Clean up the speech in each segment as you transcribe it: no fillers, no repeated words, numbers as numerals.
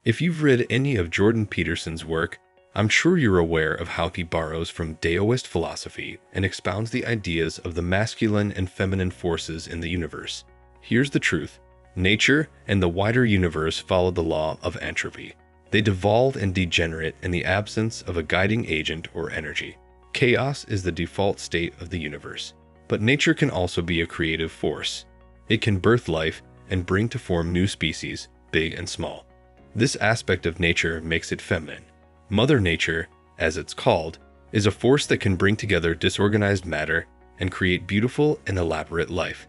If you've read any of Jordan Peterson's work, I'm sure you're aware of how he borrows from Taoist philosophy and expounds the ideas of the masculine and feminine forces in the universe. Here's the truth. Nature and the wider universe follow the law of entropy. They devolve and degenerate in the absence of a guiding agent or energy. Chaos is the default state of the universe. But nature can also be a creative force. It can birth life and bring to form new species, big and small. This aspect of nature makes it feminine. Mother Nature, as it's called, is a force that can bring together disorganized matter and create beautiful and elaborate life.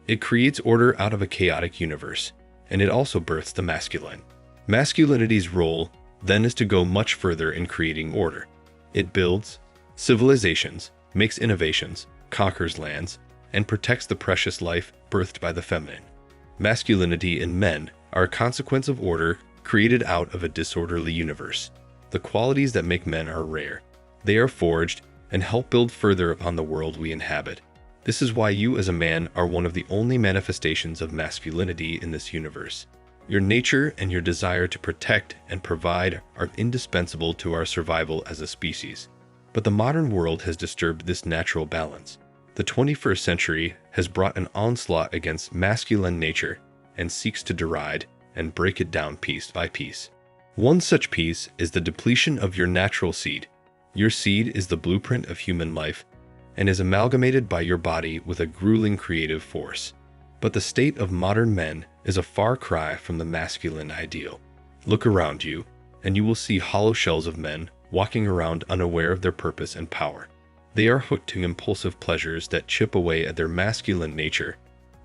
It creates order out of a chaotic universe, and it also births the masculine. Masculinity's role then is to go much further in creating order. It builds civilizations, makes innovations, conquers lands, and protects the precious life birthed by the feminine. Masculinity in men are a consequence of order created out of a disorderly universe. The qualities that make men are rare. They are forged and help build further upon the world we inhabit. This is why you as a man are one of the only manifestations of masculinity in this universe. Your nature and your desire to protect and provide are indispensable to our survival as a species. But the modern world has disturbed this natural balance. The 21st century has brought an onslaught against masculine nature and seeks to deride and break it down piece by piece. One such piece is the depletion of your natural seed. Your seed is the blueprint of human life and is amalgamated by your body with a grueling creative force. But the state of modern men is a far cry from the masculine ideal. Look around you, and you will see hollow shells of men walking around unaware of their purpose and power. They are hooked to impulsive pleasures that chip away at their masculine nature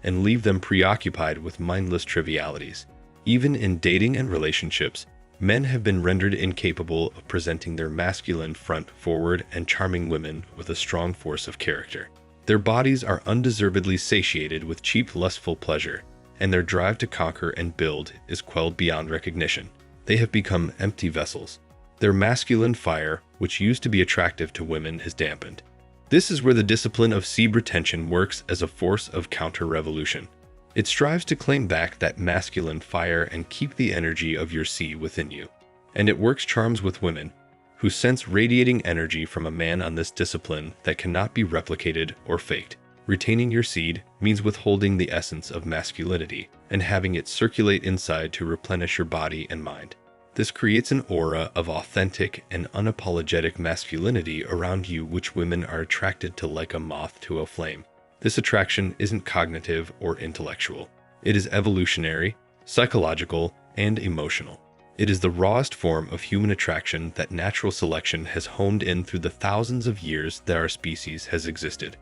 and leave them preoccupied with mindless trivialities. Even in dating and relationships, men have been rendered incapable of presenting their masculine front forward and charming women with a strong force of character. Their bodies are undeservedly satiated with cheap lustful pleasure, and their drive to conquer and build is quelled beyond recognition. They have become empty vessels. Their masculine fire, which used to be attractive to women, is dampened. This is where the discipline of seed retention works as a force of counter-revolution. It strives to claim back that masculine fire and keep the energy of your seed within you. And it works charms with women, who sense radiating energy from a man on this discipline that cannot be replicated or faked. Retaining your seed means withholding the essence of masculinity and having it circulate inside to replenish your body and mind. This creates an aura of authentic and unapologetic masculinity around you, which women are attracted to like a moth to a flame. This attraction isn't cognitive or intellectual. It is evolutionary, psychological, and emotional. It is the rawest form of human attraction that natural selection has honed in through the thousands of years that our species has existed.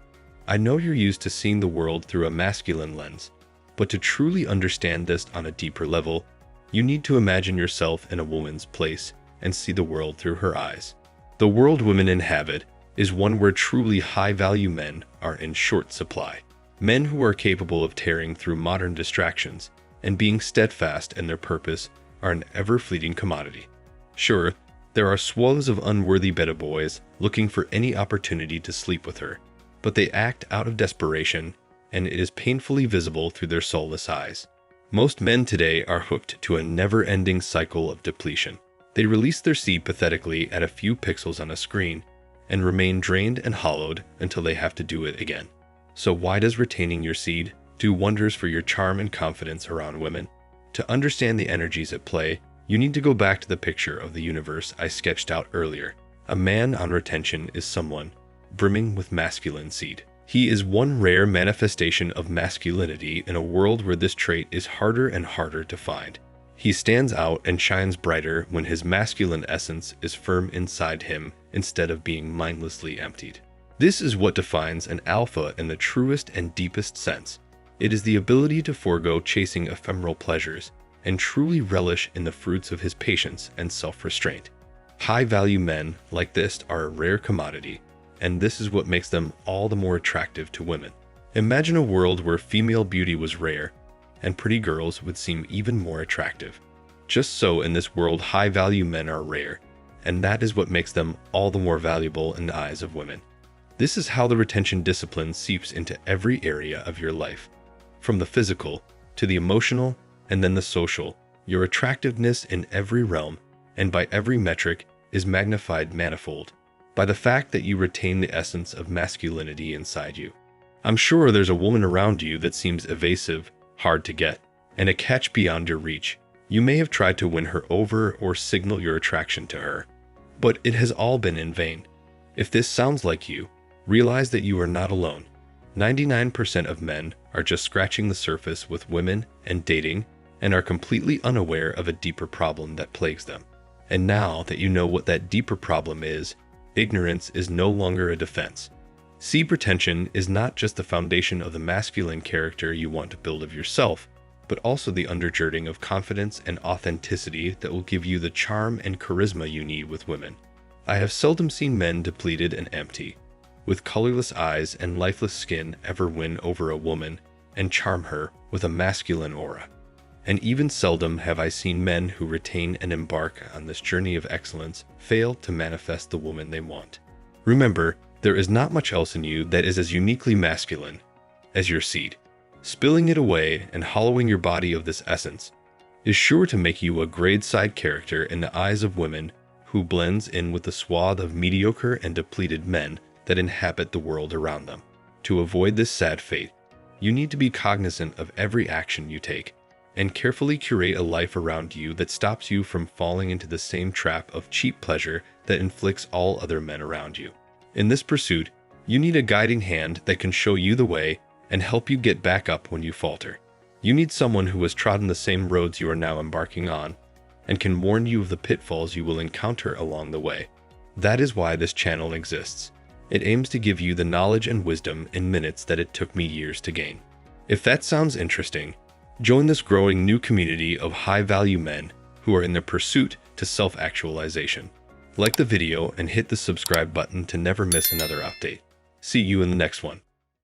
I know you're used to seeing the world through a masculine lens, but to truly understand this on a deeper level, you need to imagine yourself in a woman's place and see the world through her eyes. The world women inhabit is one where truly high-value men are in short supply. Men who are capable of tearing through modern distractions and being steadfast in their purpose are an ever-fleeting commodity. Sure, there are swathes of unworthy beta boys looking for any opportunity to sleep with her, but they act out of desperation, and it is painfully visible through their soulless eyes. Most men today are hooked to a never-ending cycle of depletion. They release their seed pathetically at a few pixels on a screen and remain drained and hollowed until they have to do it again. So why does retaining your seed do wonders for your charm and confidence around women? To understand the energies at play, you need to go back to the picture of the universe I sketched out earlier. A man on retention is someone brimming with masculine seed. He is one rare manifestation of masculinity in a world where this trait is harder and harder to find. He stands out and shines brighter when his masculine essence is firm inside him instead of being mindlessly emptied. This is what defines an alpha in the truest and deepest sense. It is the ability to forego chasing ephemeral pleasures and truly relish in the fruits of his patience and self-restraint. High-value men like this are a rare commodity, and this is what makes them all the more attractive to women. Imagine a world where female beauty was rare, and pretty girls would seem even more attractive. Just so in this world, high-value men are rare, and that is what makes them all the more valuable in the eyes of women. This is how the retention discipline seeps into every area of your life, from the physical to the emotional and then the social. Your attractiveness in every realm, and by every metric, is magnified manifold by the fact that you retain the essence of masculinity inside you. I'm sure there's a woman around you that seems evasive, hard to get, and a catch beyond your reach. You may have tried to win her over or signal your attraction to her, but it has all been in vain. If this sounds like you, realize that you are not alone. 99% of men are just scratching the surface with women and dating and are completely unaware of a deeper problem that plagues them. And now that you know what that deeper problem is, ignorance is no longer a defense. See, pretension is not just the foundation of the masculine character you want to build of yourself, but also the undergirding of confidence and authenticity that will give you the charm and charisma you need with women. I have seldom seen men depleted and empty, with colorless eyes and lifeless skin ever win over a woman and charm her with a masculine aura. And even seldom have I seen men who retain and embark on this journey of excellence fail to manifest the woman they want. Remember, there is not much else in you that is as uniquely masculine as your seed. Spilling it away and hollowing your body of this essence is sure to make you a grade side character in the eyes of women who blends in with the swath of mediocre and depleted men that inhabit the world around them. To avoid this sad fate, you need to be cognizant of every action you take and carefully curate a life around you that stops you from falling into the same trap of cheap pleasure that inflicts all other men around you. In this pursuit, you need a guiding hand that can show you the way and help you get back up when you falter. You need someone who has trodden the same roads you are now embarking on and can warn you of the pitfalls you will encounter along the way. That is why this channel exists. It aims to give you the knowledge and wisdom in minutes that it took me years to gain. If that sounds interesting, join this growing new community of high-value men who are in the pursuit to self-actualization. Like the video and hit the subscribe button to never miss another update. See you in the next one.